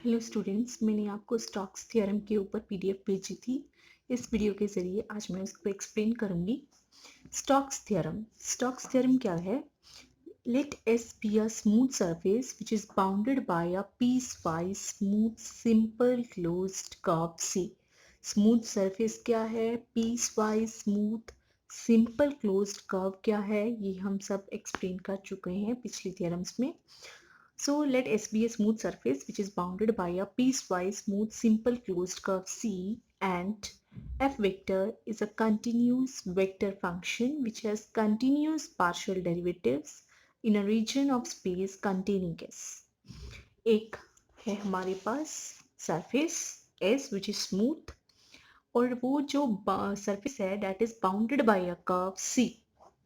Hello students, मैंने आपको Stokes theorem के ऊपर पीडीएफ भेजी थी। इस वीडियो के ज़रिए आज मैं उसको एक्सप्लेन करूंगी। स्टोक्स थ्योरम क्या है? Let S be a smooth surface which is bounded by a piecewise smooth simple closed curve C. Smooth surface क्या है, piecewise smooth simple closed curve क्या है, ये हम सब एक्सप्लेन कर चुके हैं पिछली थ्योरम्स में। So let S be a smooth surface which is bounded by a piecewise smooth simple closed curve C, and f vector is a continuous vector function which has continuous partial derivatives in a region of space containing S. एक है हमारे पास surface S which is smooth, और वो जो surface है that is bounded by a curve C,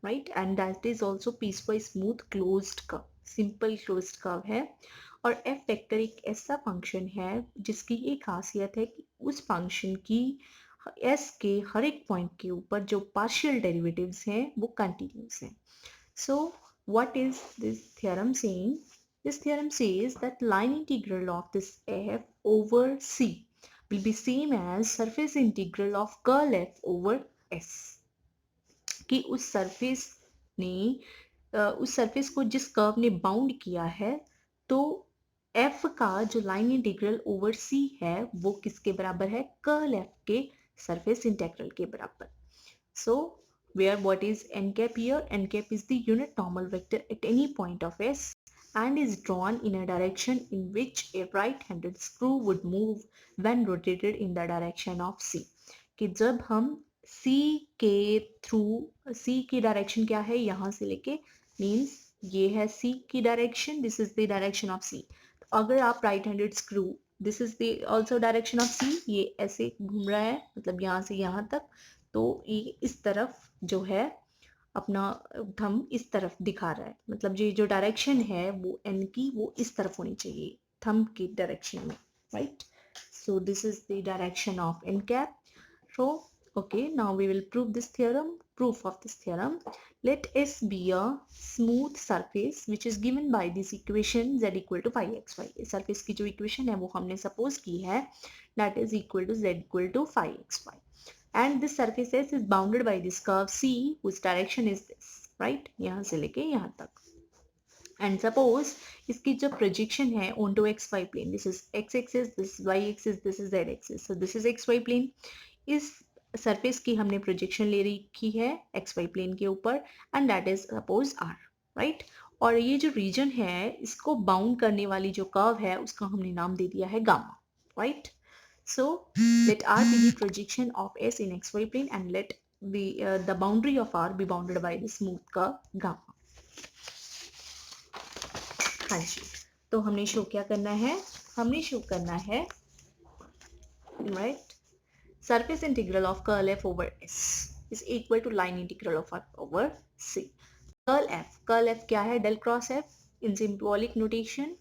right, and that is also piecewise smooth closed curve, simple closed curve है। और F vector एक ऐसा फंक्शन है जिसकी ये खासियत है कि उस फंक्शन की एस के हर एक पॉइंट के ऊपर जो पार्शियल डेरिवेटिव्स हैं वो कंटिन्यूस हैं। So what is this theorem saying? This theorem says that line integral of this f over c will be same as surface integral of curl f over s। कि उस surface को जिस curve ने bound किया है, तो F का जो लाइन इंटीग्रल ओवर सी है वो किसके बराबर है? कर्ल एफ के सरफेस इंटीग्रल के बराबर। सो where what is n cap here? N cap is the unit normal vector at any point of S and is drawn in a direction in which a right-handed screw would move when rotated in the direction of C। कि जब हम C के through, C की direction क्या है यहाँ से लेके, मीन्स ये है C की direction, this is the direction of C। अगर आप right handed screw, this is the also direction of C, ये ऐसे घूम रहा है मतलब यहाँ से यहाँ तक, तो ये इस तरफ जो है अपना थंब इस तरफ दिखा रहा है, मतलब ये जो डायरेक्शन है वो एन की वो इस तरफ होनी चाहिए थंब की डायरेक्शन में, right. So this is the direction of N cap. So okay, now we will prove this theorem. Proof of this theorem: let S be a smooth surface which is given by this equation z equal to phi xy। इस surface की जो equation है वो हमने suppose की है, that is equal to z equal to phi xy, and this surface S is bounded by this curve C whose direction is this, right, यहाँ से लेके यहाँ तक। And suppose इसकी जो projection है onto xy plane, this is x axis, this is y axis, this is z axis, so this is xy plane। इस surface की हमने प्रोजेक्शन ले रखी है एक्स वाई प्लेन के ऊपर, and that is suppose R, right. और ये जो रीजन है इसको बाउंड करने वाली जो कर्व है उसका हमने नाम दे दिया है gamma, right. So let R be the projection of S in X Y plane and let be the boundary of R be bounded by the smooth curve gamma. हाँ जी, तो हमने शो क्या करना है? हमने शो करना है, right, surface integral of curl f over s is equal to line integral of f over c। curl f क्या है? del cross f in symbolic notation,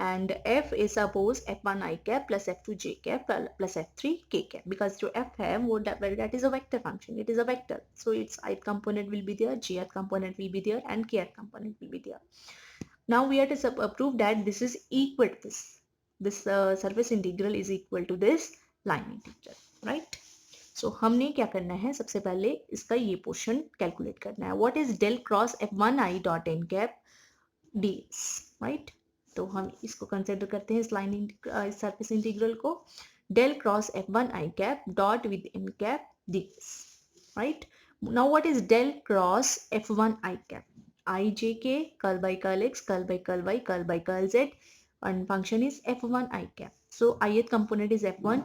and f is suppose f1 I cap plus f2 j cap plus f3 k cap, because जो f है वो that is a vector function, it is a vector, so its ith component will be there, jth component will be there, and kth component will be there. Now we have to prove that this is equal to this surface integral is equal to this line integral, right। सो हमने क्या करना है? सबसे पहले इसका ये portion calculate करना है। What is del cross f1 i dot N cap ds, right. तो हम इसको कंसिडर करते हैं इस लाइन सरफेस इंटीग्रल को, del cross f1 i cap dot with N cap ds, right. Now what is del cross f1 i cap? I j k curl by curl x curl by curl y curl by curl z, and function is f1 I cap. So ith component is f1,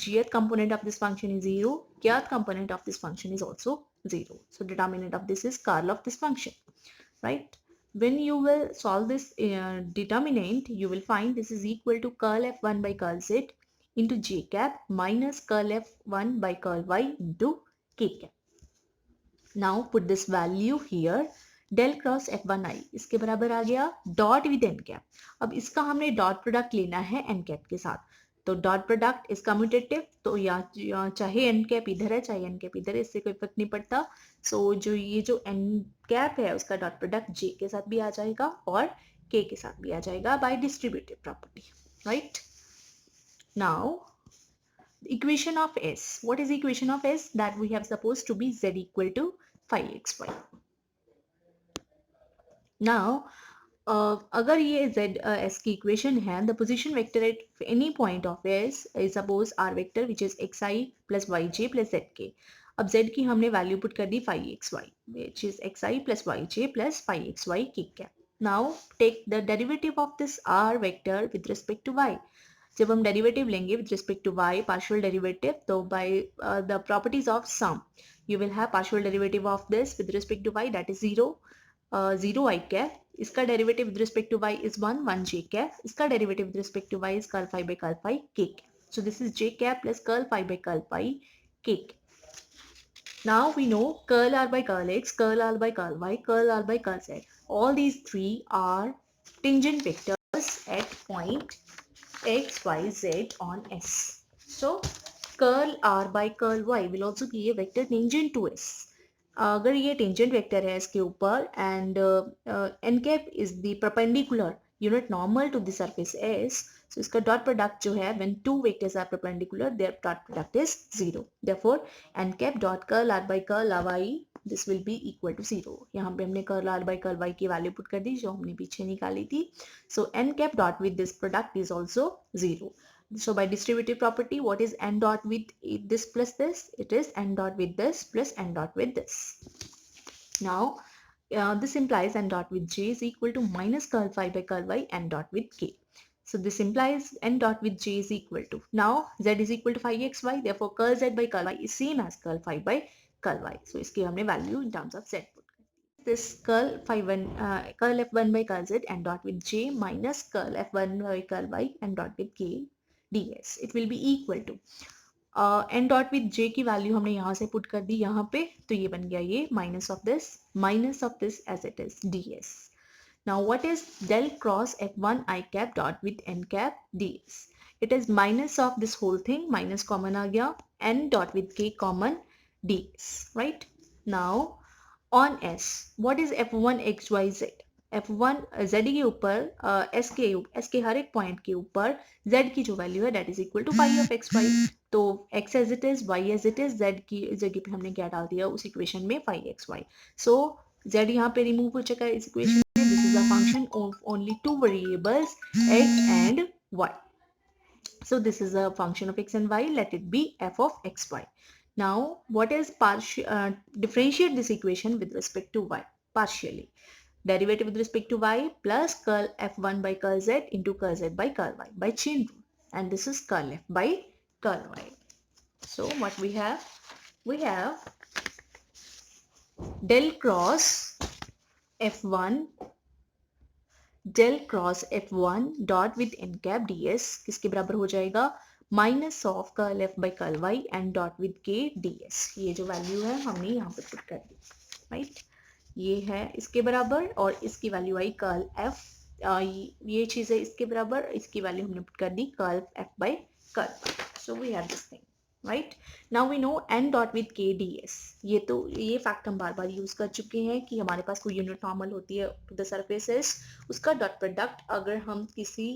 gth component of this function is 0, kth component of this function is also 0. So determinant of this is curl of this function, right? When you will solve this determinant, you will find this is equal to curl f1 by curl z into j cap minus curl f1 by curl y into k cap. Now put this value here, del cross f1 i इसके बराबर आ गया dot with N cap. अब इसका हमने dot product लेना है N cap के साथ, तो डॉट प्रोडक्ट इज कम्यूटेटिव, तो या चाहे एन कैप इधर है चाहे एन कैप इधर है, इससे कोई फर्क नहीं पड़ता। सो जो ये जो एन कैप है उसका डॉट प्रोडक्ट जे के साथ भी आ जाएगा और के साथ भी आ जाएगा bye distributive property, right. Now equation of S. What is the equation of S? That we have supposed to be Z equal to phi xy. Now अगर ये z s की इक्वेशन है, the position vector at any point of s is suppose r vector which is xi plus yj plus zk. अब z की हमने value put कर दी phi xy which is xi plus yj plus phi xy k cap. Now take the derivative of this r vector with respect to y. जब हम derivative लेंगे with respect to y partial derivative, तो by the properties of sum you will have partial derivative of this with respect to y that is 0 i cap. इसका derivative with respect to y is 1 j cap. इसका derivative with respect to y is curl phi by curl phi k cap. So this is j cap plus curl phi by curl phi k cap. Now we know curl r by curl x, curl r by curl y, curl r by curl z. All these three are tangent vectors at point x, y, z on S. So curl r by curl y will also be a vector tangent to S. अगर ये tangent vector है इसके ऊपर and n cap is the perpendicular unit normal to the surface s, so इसका dot product जो है when two vectors are perpendicular their dot product is 0. Therefore n cap dot curl r by curl y this will be equal to 0. यहाँ पे हमने curl r by curl y की value put कर दी जो हमने पीछे निकाली थी. So n cap dot with this product is also 0. So by distributive property, what is n dot with this plus this? It is n dot with this plus n dot with this. Now this implies n dot with j is equal to minus curl phi by curl y n dot with k. So this implies n dot with j is equal to, now z is equal to phi xy, therefore curl z by curl y is same as curl phi by curl y. So इसकी हमने value in terms of z put कर दी. This curl phi 1 curl f1 by curl z n dot with j minus curl f1 by curl y n dot with k ds. It will be equal to n dot with j की value हमने यहाँ से put कर दी यहाँ पे, तो ये बन गया ये minus of this as it is ds. Now what is del cross f1 I cap dot with n cap ds? It is minus of this whole thing, minus common आ गया, n dot with k common ds, right? Now on s, what is f1 x y z? f1 z के ऊपर s के हर एक point के ऊपर z की जो value है that is equal to phi of X Y. तो x as it is, y as it is, z की जगह पे हमने क्या डाल दिया उस इक्वेशन में फाई एक्स वाई. सो z यहाँ पे रिमूव हो चुका है इस इक्वेशन में. This is a function of only two variables x and y. So this is a function of x and y, let it be f of xy. Now what is differentiate this equation with respect to y partially? Derivative with respect to y plus curl f1 by curl z into curl z by curl y by chain rule, and this is curl f by curl y. So what we have del cross f1 dot with n cap ds किसके बराबर हो जाएगा? Minus of curl f by curl y and dot with k ds. ये जो value है हमने यहाँ पे पुट कर दी, राइट? ये है इसके बराबर और इसकी वैल्यू आई कर्ल f. ये चीज़ है इसके बराबर, इसकी वैल्यू हमने पुट कर दी curl f by curl y. So we have this thing, right? Now we know n dot with k ds. ये फैक्ट हम बार बार यूज कर चुके हैं कि हमारे पास कोई यूनिट नॉर्मल होती है टू द सरफेसेस, उसका डॉट प्रोडक्ट अगर हम किसी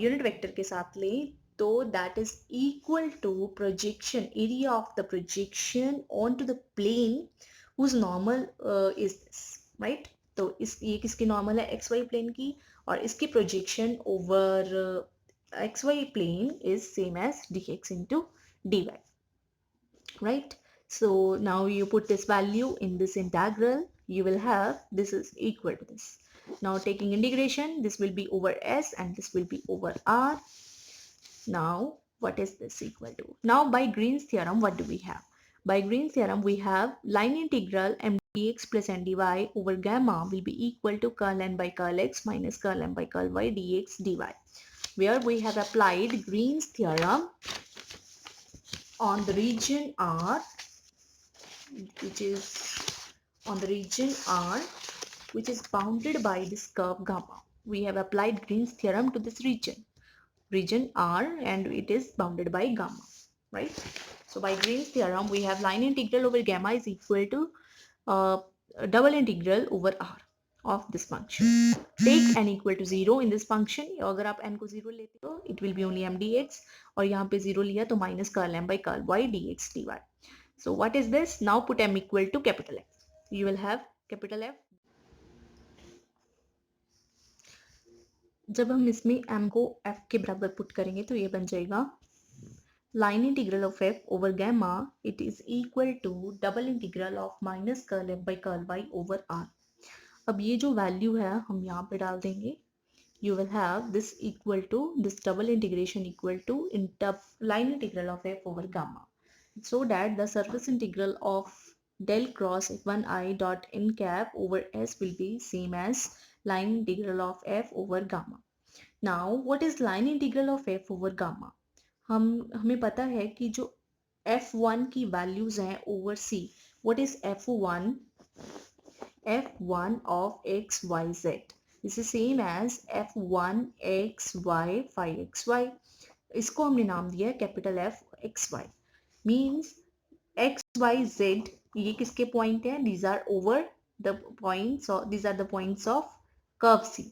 यूनिट वेक्टर के साथ लें तो that is equal to projection area of the projection on to the plane whose normal is this, right? तो ये किसकी नॉर्मल है? xy प्लेन की, और इसकी projection over xy plane is same as dx into dy, right? So now you put this value in this integral, you will have this is equal to this. Now taking integration, this will be over s and this will be over r. Now what is this equal to? Now by Green's theorem, what do we have? By Green's theorem, we have line integral m dx plus n dy over gamma will be equal to curl n by curl x minus curl n by curl y dx dy, where we have applied Green's theorem on the region R, which is on the region R, which is bounded by this curve gamma. We have applied Green's theorem to this region R, and it is bounded by gamma, right? So by Green's theorem, we have line integral over gamma is equal to double integral over R. of this function. Take n equal to 0 in this function. अगर आप n को 0 लेते हो it will be only m dx, और यहाँ पे 0 लिया तो minus curl m by curl y dx dy. So what is this? Now put m equal to capital F. You will have capital F. जब हम इसमें m को f के बराबर पुट करेंगे तो ये बन जाएगा line integral of f over gamma, it is equal to double integral of minus curl f by curl y over r. अब ये जो वैल्यू है हम यहाँ पे डाल देंगे. You will have this equal to this double integration equal to line integral of f over gamma, so that the surface integral of del cross f1i dot n cap over s will be same as line integral of f over gamma. Now what is line integral of f over gamma? हमें पता है कि जो f1 की values हैं over c. What is f1? f1 of x y z. This is same as f1 x y phi x y. इसको हमने नाम दिया है capital F x y. Means x y z ये किसके पॉइंट हैं? These are over the points, these are the points of curve C.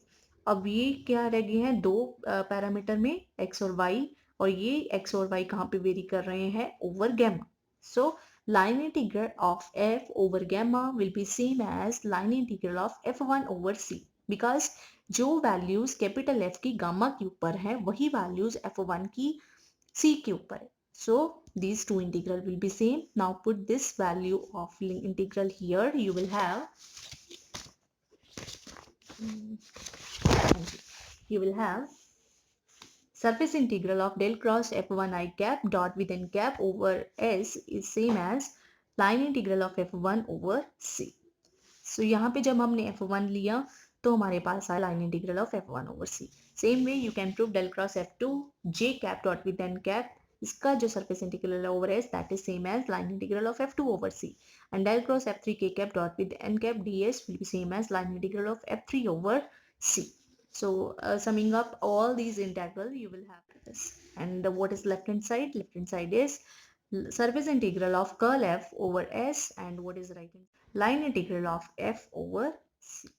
अब ये क्या रह गए हैं? दो पैरामीटर में x और y, और ये x और y कहाँ पे वेरी कर रहे हैं? Over gamma. So line integral of f over gamma will be same as line integral of f1 over c, because जो वैल्यूज कैपिटल F की गामा के ऊपर है वही वैल्यूज f1 की c के ऊपर है. So these two integral will be same. Now put this value of integral here. You will have surface integral of del cross f1 I cap dot with n cap over s is same as line integral of f1 over c. So यहाँ पे जब हमने f1 लिया तो हमारे पास आया line integral of f1 over c. Same way you can prove del cross f2 j cap dot with n cap, इसका जो surface integral over s that is same as line integral of f2 over c, and del cross f3 k cap dot with n cap ds will be same as line integral of f3 over c. So summing up all these integral, you will have this. And what is left hand side? Left hand side is surface integral of curl f over s, and what is right hand? Line integral of f over c.